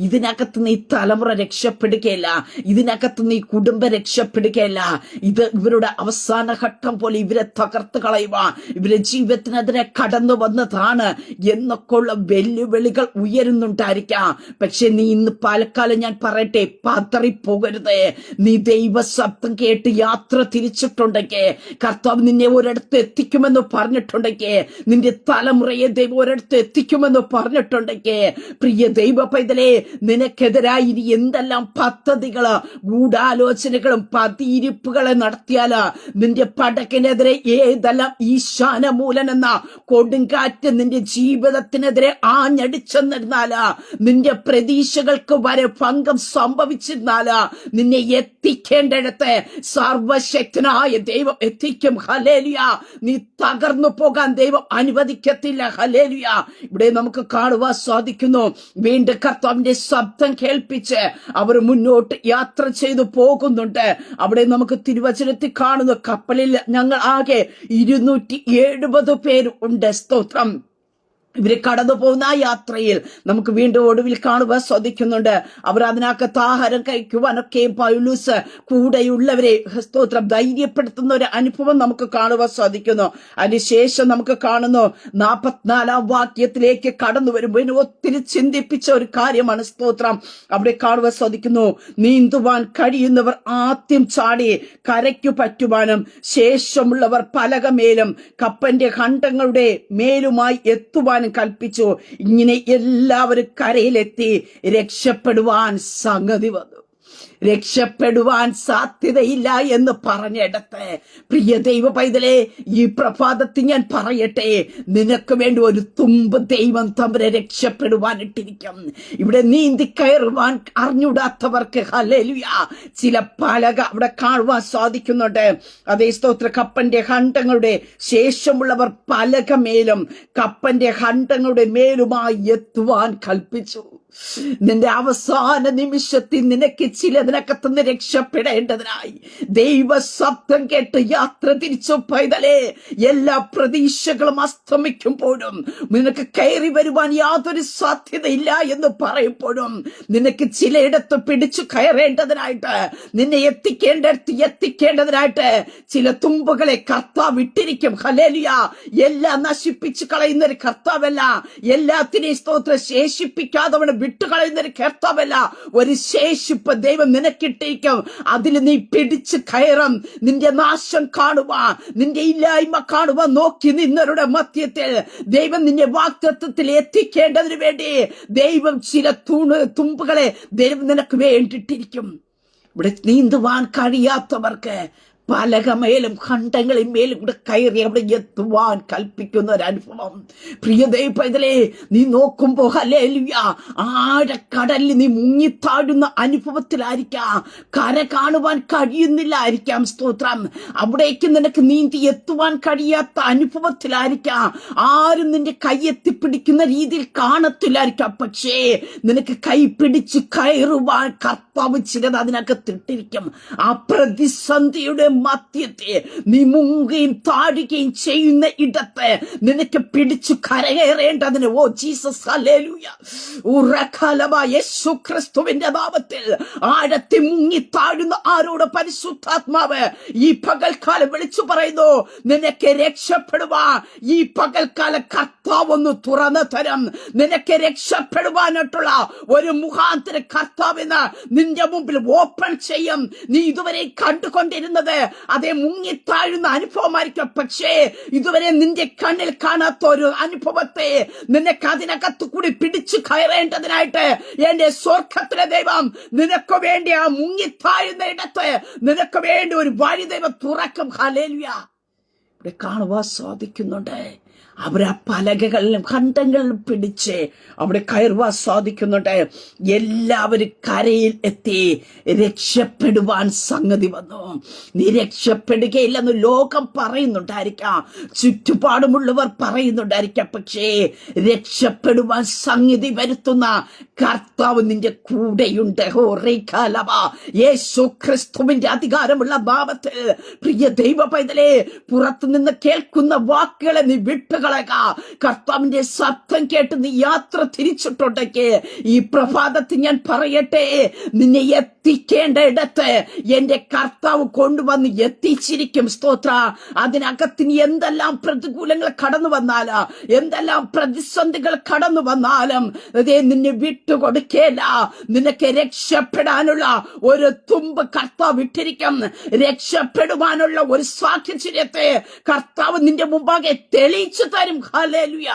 ഇതിനകത്ത് നീ തലമുറ രക്ഷപ്പെടുകയില്ല, ഇതിനകത്ത് നീ കുടുംബം രക്ഷപ്പെടുകയില്ല, ഇത് ഇവരുടെ അവസാന ഘട്ടം പോലെ ഇവരെ തകർത്ത് കളയുവാൻ, ഇവരുടെ ജീവിതത്തിനെതിരെ കടന്നു വന്നതാണ് എന്നൊക്കെയുള്ള വെല്ലുവിളികൾ ഉയരുന്നുണ്ടായിരിക്കാം. പക്ഷെ നീ ഇന്ന് പാലക്കാലം ഞാൻ പറയട്ടെ, പതറിപ്പോകരുത്. നീ ദൈവ ശബ്ദം കേട്ട് യാത്ര തിരിച്ചിട്ടുണ്ടെങ്കിൽ, കർത്താവ് നിന്നെ ഒരിടത്ത് എത്തിക്കുമെന്ന് പറഞ്ഞിട്ടുണ്ടെങ്കിൽ, നിന്റെ തലമുറയെ ദൈവം ഒരിടത്ത് എത്തിക്കുമെന്ന് പറഞ്ഞിട്ടുണ്ടെങ്കിൽ, പ്രിയ ദൈവ പൈതലേ, നിനക്കെതിരായി ഇനി എന്തെല്ലാം പദ്ധതികള് ഗൂഢാലോചനകളും പതിയിരിപ്പുകളെ നടത്തിയാല്, നിന്റെ പടക്കിനെതിരെ ഏതെല്ലാം ഈശാനമൂലൻ എന്ന കൊടുങ്കാറ്റ് കൊടുങ്കാറ്റ് നിന്റെ ജീവിതത്തിനെതിരെ ആഞ്ഞടിച്ചെന്നിരുന്നാല്, നിന്റെ പ്രതീക്ഷകൾക്ക് വരെ ഭംഗം സംഭവിച്ചിരുന്നാല്, നിന്നെ എത്തിക്കേണ്ടിടത്ത് സർവശക്തനായ ദൈവം എത്തിക്കും. ഹല്ലേലൂയ. നീ തകർന്നു പോകാൻ ദൈവം അനുവദിക്കത്തില്ല. ഹല്ലേലൂയ. ഇവിടെ നമുക്ക് കാണുവാൻ സാധിക്കുന്നു, വീണ്ടും കർത്താവിന്റെ ശബ്ദം കേൾപ്പിച്ച് അവർ മുന്നോട്ട് യാത്ര ചെയ്തു പോകുന്നുണ്ട്. അവിടെ നമുക്ക് തിരുവചനത്തിൽ കാണുന്നു, കപ്പലിൽ ഞങ്ങൾ ആകെ 270 പേര് ഉണ്ട്. സ്തോത്രം. ഇവര് കടന്നു പോകുന്ന ആ യാത്രയിൽ നമുക്ക് വീണ്ടും ഒടുവിൽ കാണുവാൻ സാധിക്കുന്നുണ്ട്, അവർ അതിനകത്ത് ആഹാരം കഴിക്കുവാനൊക്കെ പൗലോസ് കൂടെയുള്ളവരെ സ്തോത്രം ധൈര്യപ്പെടുത്തുന്ന ഒരു അനുഭവം നമുക്ക് കാണുവാൻ സാധിക്കുന്നു. അതിനുശേഷം നമുക്ക് കാണുന്നു 44-ാം വാക്യത്തിലേക്ക് കടന്നു വരുമ്പോൾ ഒത്തിരി ചിന്തിപ്പിച്ച ഒരു കാര്യമാണ്. സ്തോത്രം. അവിടെ കാണുവാൻ സാധിക്കുന്നു, നീന്തുവാൻ കഴിയുന്നവർ ആദ്യം ചാടി കരയ്ക്കു പറ്റുവാനും ശേഷമുള്ളവർ പലകമേലും കപ്പന്റെ ഖണ്ഡങ്ങളുടെ മേലുമായി എത്തുവാൻ കൽപ്പിച്ചു. ഇങ്ങനെ എല്ലാവരും കരയിലെത്തി രക്ഷപ്പെടുവാൻ സംഗതി വന്നു. രക്ഷപ്പെടുവാൻ സാധ്യതയില്ല എന്ന് പറഞ്ഞിടത്ത്, പ്രിയ ദൈവ പൈതലേ, ഈ പ്രഭാതത്തിൽ ഞാൻ പറയട്ടെ, നിനക്ക് വേണ്ടി ഒരു തുമ്പ് ദൈവം തമ്പുരാൻ രക്ഷപ്പെടുവാൻ ഇട്ടിരിക്കും. ഇവിടെ നീന്തി കയറുവാൻ അറിഞ്ഞൂടാത്തവർക്ക് ഹല്ലേലൂയ ചില പലക അവിടെ കാണുവാൻ സാധിക്കുന്നുണ്ട്. അതേ സ്തോത്ര. കപ്പന്റെ ഖണ്ഡങ്ങളുടെ ശേഷമുള്ളവർ പലകമേലും കപ്പന്റെ ഖണ്ഡങ്ങളുടെ മേലുമായി എത്തുവാൻ കൽപ്പിച്ചു. നിന്റെ അവസാന നിമിഷത്തിൽ നിനക്ക് ചിലതിനകത്തുനിന്ന് രക്ഷപ്പെടേണ്ടതിനായി ദൈവ ശബ്ദം കേട്ട് യാത്ര തിരിച്ചു പൈതലേ. എല്ലാ പ്രതീക്ഷകളും അസ്തമിക്കുമ്പോഴും നിനക്ക് കയറി വരുവാൻ യാതൊരു സാധ്യതയില്ല എന്ന് പറയുമ്പോഴും നിനക്ക് ചിലയിടത്ത് പിടിച്ചു കയറേണ്ടതിനായിട്ട്, നിന്നെ എത്തിക്കേണ്ടതിനായിട്ട് ചില തുമ്പുകളെ കർത്താവ് ഇട്ടിരിക്കും. ഹല്ലേലൂയ. എല്ലാം നശിപ്പിച്ചു കളയുന്ന ഒരു കർത്താവല്ല, എല്ലാത്തിനെയും സ്തോത്രം ശേഷിപ്പിക്കാതെ വിട്ടുകളയുന്നൊരു കർത്താവല്ല. ഒരു ശേഷിപ്പ് ദൈവം നിനക്കിട്ടിരിക്കും. അതിൽ നീ പിടിച്ചു കയറും. നിന്റെ നാശം കാണുക, നിന്റെ ഇല്ലായ്മ കാണുക നോക്കി നിന്നവരുടെ മധ്യത്തിൽ ദൈവം നിന്നെ വാഗ്ദത്തത്തിൽ എത്തിക്കേണ്ടതിന് വേണ്ടി ദൈവം ചില തുമ്പുകളെ ദൈവം നിനക്ക് വേണ്ടിയിട്ടിരിക്കും. ഇവിടെ നീന്തുവാൻ കഴിയാത്തവർക്ക് പലകമേലും ഖണ്ഡങ്ങളിൽ മേലും കൂടെ കയറി അവിടെ എത്തുവാൻ കൽപ്പിക്കുന്ന ഒരു അനുഭവം. പ്രിയ ദൈവപൈതലേ, നീ നോക്കുമ്പോ ഹല്ലേലൂയ ആഴക്കടലിൽ നീ മുങ്ങിത്താഴുന്ന അനുഭവത്തിലായിരിക്കാം. കര കാണുവാൻ കഴിയുന്നില്ലായിരിക്കാം. സ്തോത്രം. അവിടേക്ക് നിനക്ക് നീന്തി എത്തുവാൻ കഴിയാത്ത അനുഭവത്തിലായിരിക്കാം. ആരും നിന്റെ കൈയെത്തിപ്പിടിക്കുന്ന രീതിയിൽ കാണത്തില്ലായിരിക്കാം. പക്ഷേ നിനക്ക് കൈ പിടിച്ച് കയറുവാൻ കർത്താവ് ചിലത് അതിനകത്തിട്ടിരിക്കും. ആ പ്രതിസന്ധിയുടെ മധ്യത്തെ നീ മുങ്ങുകയും താഴുകയും ചെയ്യുന്ന ഇടത്ത് നിനക്ക് പിടിച്ചു കരകയറേണ്ടതിന് ഓ ജീസസ് ഹല്ലേലൂയ യേശു ക്രിസ്തുവിന്റെ നാമത്തിൽ ആഴത്തിൽ മുങ്ങി താഴുന്ന ആരോട് പരിശുദ്ധാത്മാവ് ഈ പകൽക്കാലം വിളിച്ചു പറയുന്നു, നിനക്ക് രക്ഷപ്പെടുവാൻ ഈ പകൽക്കാലം കർത്താവ് ഒന്ന് തുറന്നു തരും. നിനക്ക് രക്ഷപ്പെടുവാനായിട്ടുള്ള ഒരു മുഖാന്തര കർത്താവിന് നിന്റെ മുമ്പിൽ ഓപ്പൺ ചെയ്യും. നീ ഇതുവരെ കണ്ടുകൊണ്ടിരുന്നത് അതേ മുങ്ങിത്താഴുന്ന അനുഭവമായിരിക്കും. പക്ഷേ ഇതുവരെ നിന്റെ കണ്ണിൽ കാണാത്ത ഒരു അനുഭവത്തെ നിനക്ക് അതിനകത്ത് കൂടി പിടിച്ചു കയറേണ്ടതിനായിട്ട് എന്റെ സ്വർഗത്തിലെ ദൈവം നിനക്ക് വേണ്ടി ആ മുങ്ങിത്താഴുന്ന ഇടത്ത് നിനക്ക് വേണ്ടി ഒരു വഴി ദൈവം തുറക്കും. ഹല്ലേലൂയ. ഇവിടെ കാണുവാൻ സാധിക്കുന്നുണ്ട്. അവരാ പലകകളിലും ഖണ്ഡങ്ങളിലും പിടിച്ച് അവിടെ കയറുവാൻ സാധിക്കുന്നുണ്ട്. എല്ലാവരും കരയിൽ എത്തി രക്ഷപ്പെടുവാൻ സംഗതി വന്നു. നീ രക്ഷപ്പെടുകയില്ലെന്ന് ലോകം പറയുന്നുണ്ടായിരിക്കാം, ചുറ്റുപാടുമുള്ളവർ പറയുന്നുണ്ടായിരിക്കാം. പക്ഷേ രക്ഷപ്പെടുവാൻ സംഗതി വരുത്തുന്ന കർത്താവ് നിന്റെ കൂടെയുണ്ട്. യേശു ക്രിസ്തുവിന്റെ അധികാരമുള്ള നാമത്തിൽ പ്രിയ ദൈവ പൈതലേ, പുറത്തുനിന്ന് കേൾക്കുന്ന വാക്കുകളെ നീ വിട്ടുകളയുക. കർത്താവിന്റെ ശബ്ദം കേട്ട് നീ യാത്ര തിരിച്ചിട്ടുണ്ടെങ്കിൽ ഈ പ്രഭാതത്തിൽ ഞാൻ പറയട്ടെ, നിന്നെ എത്തിക്കേണ്ട ഇടത്ത് എന്റെ കർത്താവ് കൊണ്ടുവന്ന് എത്തിച്ചിരിക്കും. സ്തോത്ര. അതിനകത്ത് നീ എന്തെല്ലാം പ്രതികൂലങ്ങൾ കടന്നു വന്നാലും എന്തെല്ലാം പ്രതിസന്ധികൾ കടന്നു വന്നാലും അതേ നിന്നെ വിട്ടുകൊടുക്കേല. നിനക്ക് രക്ഷപ്പെടാനുള്ള ഒരു തുമ്പ് കർത്താവ് ഇട്ടിരിക്കും. രക്ഷപ്പെടുവാനുള്ള ഒരു സാഹചര്യത്തെ കർത്താവ് നിന്റെ മുമ്പാകെ തെളിയിച്ചു തരും. ഹല്ലേലൂയ.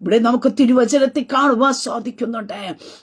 ഇവിടെ നമുക്ക് തിരുവചനത്തിൽ കാണുവാൻ സാധിക്കുന്നുണ്ട്.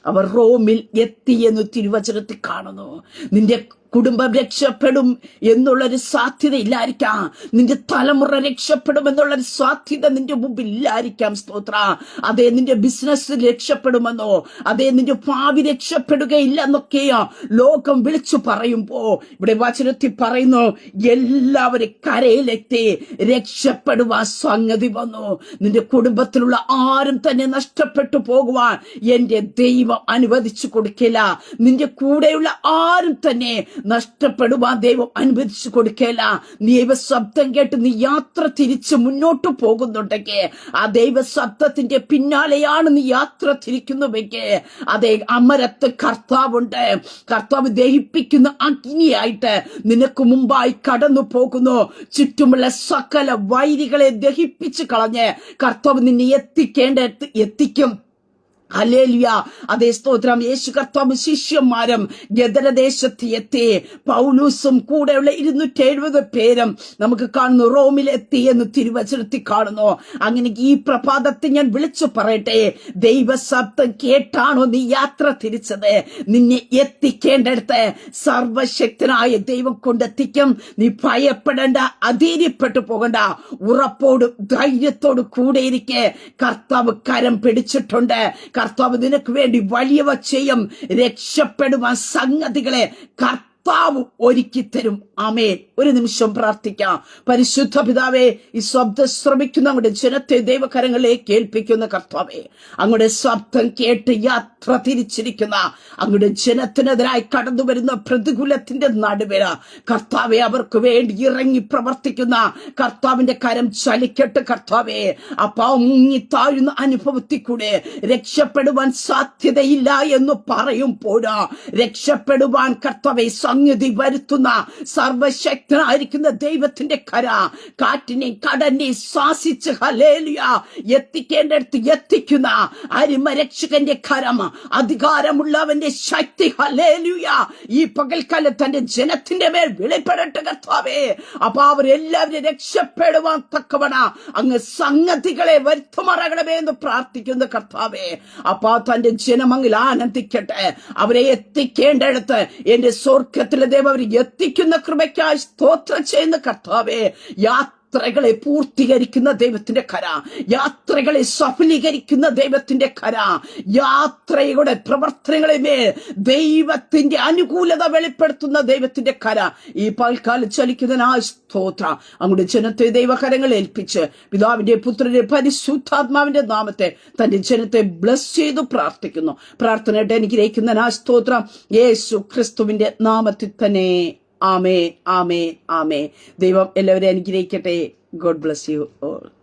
അവർ റോമിൽ എത്തി എന്ന് തിരുവചനത്തിൽ കാണുന്നു. നിന്റെ കുടുംബം രക്ഷപ്പെടും എന്നുള്ളൊരു സാധ്യത ഇല്ലായിരിക്കാം. നിന്റെ തലമുറ രക്ഷപ്പെടും എന്നുള്ളൊരു സാധ്യത നിന്റെ മുമ്പിൽ ഇല്ലായിരിക്കാം. സ്തോത്ര. അതേ, നിന്റെ ബിസിനസ് രക്ഷപ്പെടുമെന്നോ, അതേ, നിന്റെ ഭാവി രക്ഷപ്പെടുകയില്ല എന്നൊക്കെയാ ലോകം വിളിച്ചു പറയുമ്പോ ഇവിടെ വചനത്തിൽ പറയുന്നു, എല്ലാവരും കരയിലെത്തി രക്ഷപ്പെടുവാൻ സംഗതി വന്നു. നിന്റെ കുടുംബത്തിലുള്ള ആരും തന്നെ നഷ്ടപ്പെട്ടു പോകുവാൻ എന്റെ ദൈവം അനുവദിച്ചു കൊടുക്കില്ല. നിന്റെ കൂടെയുള്ള ആരും തന്നെ നഷ്ടപ്പെടുവാൻ ദൈവം അനുവദിച്ചു കൊടുക്കില്ല. ദൈവശബ്ദം കേട്ട് നീ യാത്ര തിരിച്ച് മുന്നോട്ട് പോകുന്നുണ്ടെങ്കിൽ, ആ ദൈവശബ്ദത്തിന്റെ പിന്നാലെയാണ് നീ യാത്ര തിരിക്കുന്നുവെങ്കിൽ, അതേ, അമരത്ത് കർത്താവുണ്ട്. കർത്താവ് ദഹിപ്പിക്കുന്ന അഗ്നിയായിട്ട് നിനക്ക് മുമ്പായി കടന്നു പോകുന്നു. ചുറ്റുമുള്ള സകല വൈരികളെ ദഹിപ്പിച്ച് കളഞ്ഞ് കർത്താവ് നിന്നെ എത്തിക്കും. ഹല്ലേലൂയ. അതേ, സ്തോത്രം. യേശു കർത്താവ് ശിഷ്യന്മാരും ഗദരദേശത്ത് എത്തി. പൗലൂസും കൂടെയുള്ള 270 പേരും നമുക്ക് കാണുന്നു റോമിലെത്തി എന്ന് തിരുവചനത്തിൽ കാണുന്നു. അങ്ങനെ ഈ പ്രഭാതത്തിൽ ഞാൻ വിളിച്ചു പറയട്ടെ, ദൈവശബ്ദം കേട്ടാണോ നീ യാത്ര തിരിച്ചത്? നിന്നെ എത്തിക്കേണ്ടടുത്ത് സർവശക്തനായ ദൈവം കൊണ്ടെത്തിക്കും. നീ ഭയപ്പെടേണ്ട, അധൈര്യപ്പെട്ടു പോകണ്ട. ഉറപ്പോടും ധൈര്യത്തോട് കൂടെ ഇരിക്കെ. കർത്താവ് കരം പിടിച്ചിട്ടുണ്ട്. കർത്താവ് നിനക്ക് വേണ്ടി വലിയവ ചെയ്യും. രക്ഷപ്പെടുവാൻ സംഗതികളെ കർത്താവ് ഒരുക്കി തരും. ആമേൻ. ഒരു നിമിഷം പ്രാർത്ഥിക്കാം. പരിശുദ്ധ പിതാവേ, ഈ ശബ്ദം ശ്രമിക്കുന്ന അങ്ങയുടെ ജനത്തെ ദൈവകരങ്ങളിലേക്ക് ഏൽപ്പിക്കുന്ന കർത്താവേ, അങ്ങയുടെ ശബ്ദം കേട്ട് യാത്ര തിരിച്ചിരിക്കുന്ന അങ്ങയുടെ ജനത്തിനെതിരായി കടന്നു വരുന്ന പ്രതികൂലത്തിന്റെ നടുവില കർത്താവെ, അവർക്ക് വേണ്ടി ഇറങ്ങി പ്രവർത്തിക്കുന്ന കർത്താവിന്റെ കരം ചലിക്കട്ടെ. കർത്താവേ, അപ്പാ, മുങ്ങിത്താഴുന്ന അനുഭവത്തിൽ കൂടെ രക്ഷപ്പെടുവാൻ സാധ്യതയില്ല എന്ന് പറയുമ്പോഴാ രക്ഷപ്പെടുവാൻ കർത്താവെ സംഗതി വരുത്തുന്ന സർവശക്തനായിരിക്കുന്ന ദൈവത്തിന്റെ കര കാറ്റിനെയും കടലിനെയും ശ്വാസിച്ച് ഹല്ലേലൂയ എത്തിക്കേണ്ടടുത്ത് എത്തിക്കുന്ന അരിമരക്ഷകന്റെ കരം, അധികാരമുള്ളവന്റെ ശക്തി ഹല്ലേലൂയ ഈ പകൽക്കാലം തന്റെ ജനത്തിന്റെ മേൽ വെളിപ്പെടട്ടെ കർത്താവേ. അപ്പൊ അവരെല്ലാവരും രക്ഷപ്പെടുവാൻ തക്കവണ അങ്ങ് സംഗതികളെ വരുത്തുമറകണമേ എന്ന് പ്രാർത്ഥിക്കുന്ന കർത്താവേ. അപ്പൊ തന്റെ ജനം അങ്ങിൽ ആനന്ദിക്കട്ടെ. അവരെ എത്തിക്കേണ്ടടുത്ത് എന്റെ സ്വർഗത്തിലെ ദൈവം അവരെ എത്തിക്കുന്ന കൃപയ്ക്കായി സ്തോത്രം ചെയ്യുന്ന കർത്താവേ. യാത്രകളെ പൂർത്തീകരിക്കുന്ന ദൈവത്തിന്റെ കര, യാത്രകളെ സഫലീകരിക്കുന്ന ദൈവത്തിന്റെ കര, യാത്രയുടെ പ്രവർത്തനങ്ങളെ മേൽ ദൈവത്തിന്റെ അനുകൂലത വെളിപ്പെടുത്തുന്ന ദൈവത്തിന്റെ കര ഈ പൽക്കാലം ചലിക്കുന്നതിനായി സ്തോത്രം. അങ്ങയുടെ ജനത്തെ ദൈവകരങ്ങൾ ഏൽപ്പിച്ച് പിതാവിന്റെ പുത്രന്റെ പരിശുദ്ധാത്മാവിന്റെ നാമത്തെ തന്റെ ജനത്തെ ബ്ലസ് ചെയ്തു പ്രാർത്ഥിക്കുന്നു. പ്രാർത്ഥനയായിട്ട് അനുഗ്രഹിക്കുന്നതിനായി സ്തോത്രം. യേശു ക്രിസ്തുവിന്റെ നാമത്തിൽ തന്നെ. ആമേൻ, ആമേൻ, ആമേൻ. ദൈവം എല്ലാവരെയും അനുഗ്രഹിക്കട്ടെ. God bless you all.